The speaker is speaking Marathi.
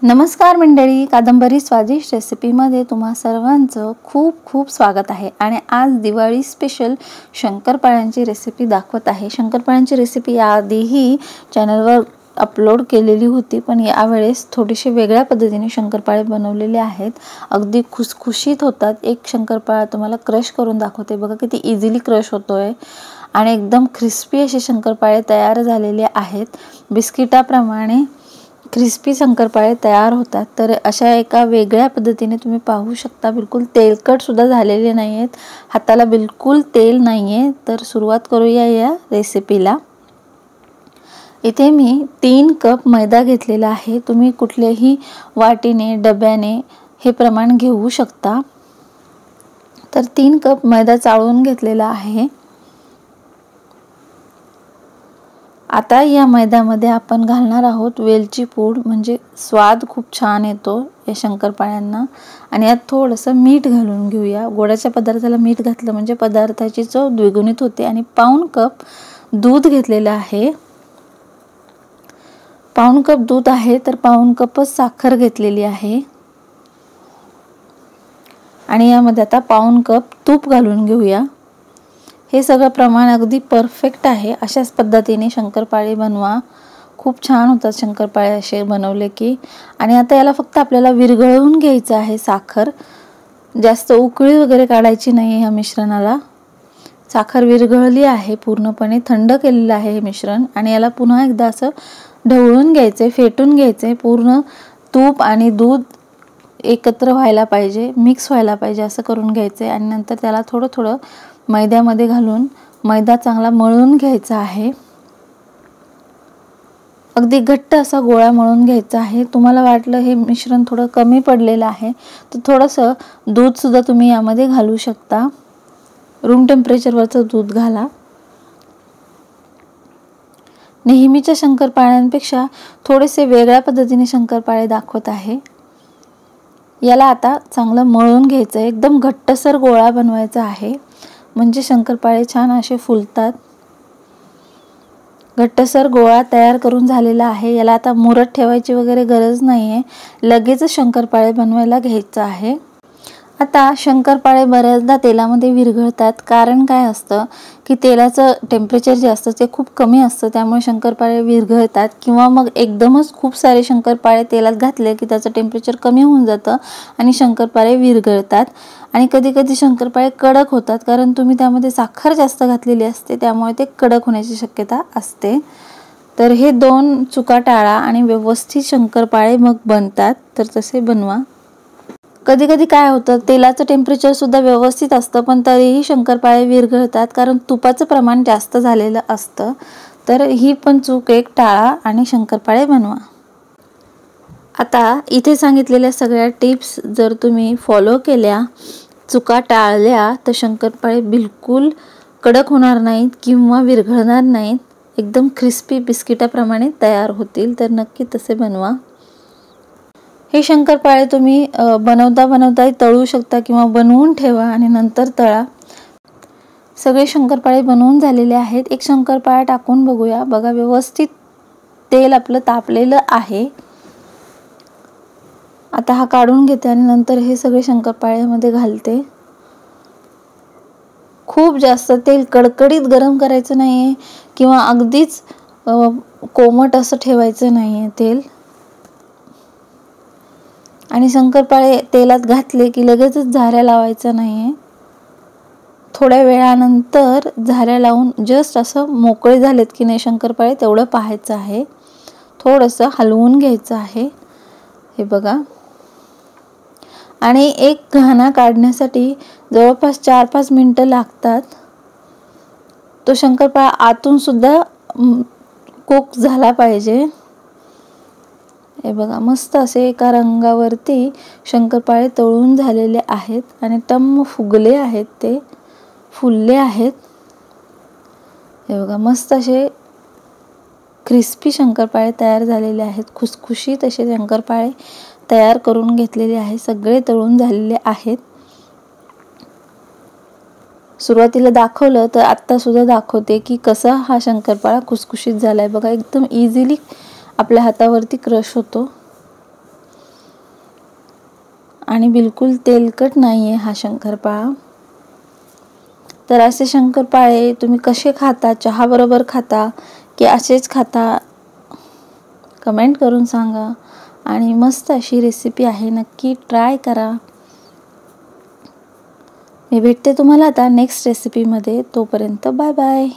नमस्कार मंडळी, कादंबरी स्वादिष्ट रेसिपीमध्ये तुम्हा सर्वांचं खूप खूप स्वागत आहे। आणि आज दिवाळी स्पेशल शंकरपाळ्यांची रेसिपी दाखवत आहे। शंकरपाळ्यांची रेसिपी याआधीही चॅनलवर अपलोड केलेली होती, पण यावेळेस थोडीशी वेगळ्या पद्धतीने शंकरपाळे बनवलेले आहेत। अगदी खुसखुशीत होतात। एक शंकरपाळा तुम्हाला क्रश करून दाखवते, बघा किती इझिली क्रश होतोय आणि एकदम क्रिस्पी असे शंकरपाळे तयार झालेले आहेत। बिस्किटाप्रमाणे क्रिस्पी शंकरपाळे तयार होतात। तर अशा एका वेगळ्या पद्धतीने तुम्ही पाहू शकता, बिलकुल तेलकट सुद्धा झालेले नाहीयेत, हाताला बिलकुल तेल नाहीये। तर सुरुवात करूया या रेसिपीला। इथे मी 3 कप मैदा घेतलेला आहे। तुम्ही कुठल्याही वाटीने डब्याने हे प्रमाण घेऊ शकता। तर 3 कप मैदा चाळून घेतलेला आहे। आता या मैद्यामध्ये आपण घालणार आहोत वेलची पूड, म्हणजे स्वाद खूप छान येतो या शंकरपाळ्यांना। आणि यात थोडंसं मीठ घालून घेऊया। गोडाच्या पदार्थाला मीठ घातलं म्हणजे पदार्थाची चव द्विगुणित होते। आणि पाऊण कप दूध घेतलेलं आहे। पाऊण कप दूध आहे तर पाऊण कपच साखर घेतलेली आहे। आणि यामध्ये आता पाऊण कप तूप घालून घेऊया। हे सगळं प्रमाण अगदी परफेक्ट आहे। अशाच पद्धतीने शंकरपाळे बनवा, खूप छान होतात शंकरपाळे असे बनवले की। आणि आता याला फक्त आपल्याला विरघळवून घ्यायचं आहे साखर, जास्त उकळी वगैरे काढायची नाही या मिश्रणाला। साखर विरघळली आहे, पूर्णपणे थंड केलेलं आहे हे मिश्रण। आणि याला पुन्हा एकदा असं ढवळून घ्यायचे, फेटून घ्यायचे। पूर्ण तूप आणि दूध एकत्र व्हायला पाहिजे, मिक्स व्हायला पाहिजे असं करून घ्यायचे। आणि नंतर त्याला थोडं थोडं मैद्यामध्ये घालून मैदा चांगला मळून घ्यायचा आहे। अगदी घट्ट असा गोळा मळून घ्यायचा आहे। तुम्हाला वाटलं हे मिश्रण थोडं कमी पडलेलं आहे तर थोडंसं दूध सुद्धा तुम्ही यामध्ये घालू शकता। रूम टेम्परेचरवरचं दूध घाला। नेहमीच्या शंकरपाळ्यांपेक्षा थोडेसे वेगळ्या पद्धतीने शंकरपाळे दाखवत आहे। याला आता चांगलं मळून घ्यायचं आहे, एकदम घट्टसर गोळा बनवायचा आहे, म्हणजे शंकरपाळे छान असे फुलतात। घट्टसर गोळा तयार करून झालेला आहे। याला आता मुरत ठेवायची वगैरे गरज नाहीये, लगेच शंकरपाळे बनवायला घ्यायचं आहे। आता शंकरपाळे बऱ्याचदा तेलामध्ये विरघळतात, कारण काय असतं की तेलाचं टेम्परेचर जे असतं ते खूप कमी असतं, त्यामुळे शंकरपाळे विरघळतात। किंवा मग एकदमच खूप सारे शंकरपाळे तेलात घातले की त्याचं टेम्परेचर कमी होऊन जातं आणि शंकरपाळे विरघळतात। आणि कधी कधी शंकरपाळे कडक होतात, कारण तुम्ही त्यामध्ये साखर जास्त घातलेली असते, त्यामुळे ते कडक होण्याची शक्यता असते। तर हे 2 चुका टाळा आणि व्यवस्थित शंकरपाळे मग बनतात, तर तसे बनवा। कधी कधी काय होतं, तेलाचं टेम्परेचर सुद्धा व्यवस्थित असतं पण तरीही शंकरपाळे विरघळतात, कारण तुपाचं प्रमाण जास्त झालेलं असतं। तर ही पण चूक एक टाळा आणि शंकरपाळे बनवा। आता इथे सांगितलेल्या सगळ्या टिप्स जर तुम्ही फॉलो केल्या, चुका टाळल्या, तर शंकरपाळे बिलकुल कडक होणार नाहीत किंवा विरघळणार नाहीत, एकदम क्रिस्पी बिस्किटाप्रमाणे तयार होतील। तर नक्की तसे बनवा। हे शंकरपाळे तुम्ही बनवता तळू शकता किंवा बनवून ठेवा आणि नंतर तळा। सगळे शंकरपाळे बनवून झालेले आहेत। एक शंकरपाळा टाकून बघूया, बघा व्यवस्थित तेल आपलं तापलेलं आहे। आता हा काढून घेते आणि नंतर हे सगळे शंकरपाळ्यामध्ये घालते। खूप जास्त तेल कडकडीत गरम करायचं नाहीये किंवा अगदीच कोमट असं ठेवायचं नाहीये तेल। आणि शंकरपाळे तेलात घातले की लगेचच झाऱ्या लावायचा नाहीये, थोड्या वेळानंतर झाऱ्या लावून जस्ट असं मोकळे झालेत की नाही शंकरपाळे तेवढं पाहायचं आहे। थोडंसं हलवून घ्यायचं आहे, हे बघा। आणि एक घाणा काढण्यासाठी जवळपास 4-5 मिनिटं लागतात। तो शंकरपाळा आतून सुद्धा कुक झाला पाहिजे। हे बघा, मस्त असे एका रंगावरती शंकरपाळे तळून झालेले आहेत आणि टम्म फुगले आहेत, ते फुलले आहेत। हे बघा, मस्त असे क्रिस्पी शंकरपाळे तयार झालेले आहेत। खुसखुशीत असे शंकरपाळे तयार करून घेतलेले आहे, सगळे तळून झालेले आहेत। सुरुवातीला दाखवलं तर आता सुद्धा दाखवते की कसा हा शंकरपाळा खुसखुशीत झालाय, बघा एकदम इझिली आपल्या हातावरती क्रश होतो। आणि बिलकुल तेलकट नाही आहे हा शंकरपाळा. तर असे शंकरपाळे तुम्ही कसे खाता, चहा बरोबर खाता की असेच खाता, कमेंट करून सांगा. आणि मस्त अशी रेसिपी आहे, नक्की ट्राय करा. मी भेटते तुम्हाला आता नेक्स्ट रेसिपीमध्ये. तोपर्यंत बाय बाय.